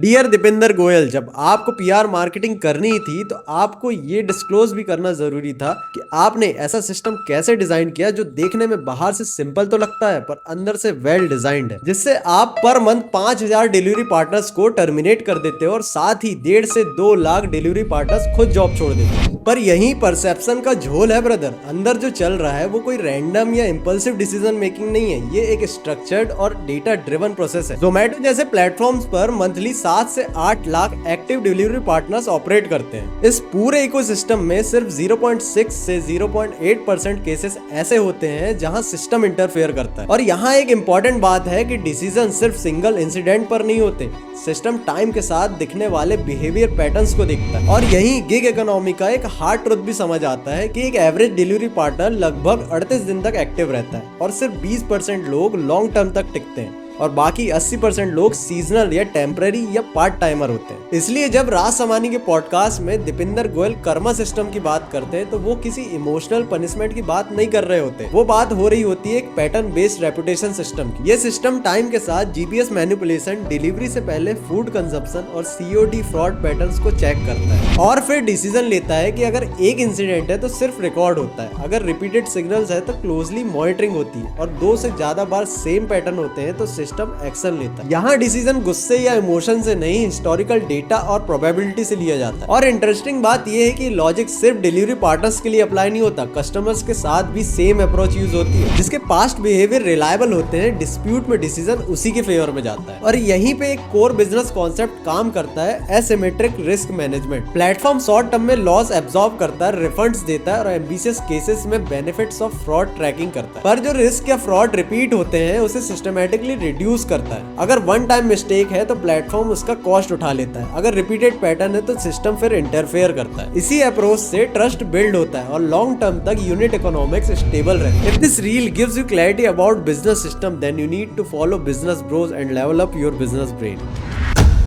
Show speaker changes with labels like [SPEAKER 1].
[SPEAKER 1] Dear Dipendra Goyal, जब आपको PR marketing करनी थी तो आपको ये डिस्क्लोज भी करना जरूरी था कि आपने ऐसा सिस्टम कैसे डिजाइन किया जो देखने में बाहर से सिंपल तो लगता है पर अंदर से वेल डिजाइंड है, जिससे आप पर मंथ 5,000 डिलीवरी पार्टनर्स को टर्मिनेट कर देते हो और साथ ही 1.5 से 2 लाख डिलीवरी पार्टनर्स खुद जॉब छोड़ देते हो। पर यही परसेप्शन का झोल है ब्रदर। अंदर जो चल रहा है वो कोई रैंडम या इंपल्सिव डिसीजन मेकिंग नहीं है, ये एक स्ट्रक्चर्ड और डेटा ड्रिवन प्रोसेस है। जोमेटो जैसे प्लेटफॉर्म्स पर मंथली 7 से 8 lakh active delivery partners operate करते हैं। इस पूरे इकोसिस्टम में सिर्फ 0.6 से 0.8% केसेस ऐसे होते हैं जहां सिस्टम इंटरफेयर करता है। और यहाँ एक इंपॉर्टेंट बात है कि डिसीजन सिर्फ सिंगल इंसिडेंट पर नहीं होते, सिस्टम टाइम के साथ दिखने वाले बिहेवियर पैटर्न्स को देखता है। और यही गिग इकोनॉमी का एक हार्ड ट्रुथ भी समझ आता है कि एक एवरेज डिलीवरी पार्टनर लगभग 38 दिन तक एक्टिव रहता है और सिर्फ 20% लोग लॉन्ग टर्म तक टिकते हैं और बाकी 80% लोग सीजनल या टेम्पररी या पार्ट टाइमर होते हैं। इसलिए जब राज समानी के पॉडकास्ट में दीपेंद्र गोयल कर्मा सिस्टम की बात करते हैं तो वो किसी इमोशनल पनिशमेंट की बात नहीं कर रहे होते, वो बात हो रही होती है एक पैटर्न बेस्ड रेपुटेशन सिस्टम की। ये सिस्टम टाइम के साथ जीपीएस मैनिपुलेशन, डिलीवरी से पहले फूड कंजप्शन और सीओडी फ्रॉड पैटर्न्स को चेक करता है और फिर डिसीजन लेता है कि अगर एक इंसिडेंट है तो सिर्फ रिकॉर्ड होता है, अगर रिपीटेड सिग्नल्स है तो क्लोजली मॉनिटरिंग होती है और 2 से ज्यादा बार सेम पैटर्न होते हैं तो सिस्टम एक्शन लेता है। यहाँ डिसीजन गुस्से या इमोशन से नहीं, हिस्टोरिकल डेटा और प्रोबेबिलिटी से लिया जाता है। और इंटरेस्टिंग बात यह है कि लॉजिक सिर्फ डिलीवरी पार्टनर्स के लिए अप्लाई नहीं होता, कस्टमर्स के साथ भी सेम अप्रोच यूज होती है। जिसके पास्ट बिहेवियर रिलायबल होते हैं, डिस्प्यूट में डिसीजन उसी के फेवर में जाता है। और यहीं पे एक कोर बिजनेस कॉन्सेप्ट काम करता है, asymmetric risk management. Platform short term में लॉस एब्जॉर्ब करता है, रिफंड्स देता है और एम्बिशियस केसेस में बेनिफिट्स ऑफ फ्रॉड ट्रैकिंग करता है। पर जो रिस्क या फ्रॉड रिपीट होते हैं उसे सिस्टमैटिकली रिड्यूस करता है। अगर वन टाइम मिस्टेक है तो प्लेटफॉर्म उसका कॉस्ट उठा लेता है, अगर रिपीटेड पैटर्न है तो सिस्टम फिर इंटरफेयर करता है। इसी अप्रोच से ट्रस्ट बिल्ड होता है और लॉन्ग टर्म तक यूनिट इकोनॉमिक्स स्टेबल रहते हैं। If this reel gives you clarity about business system, then you need to follow business bros and level up your business brain.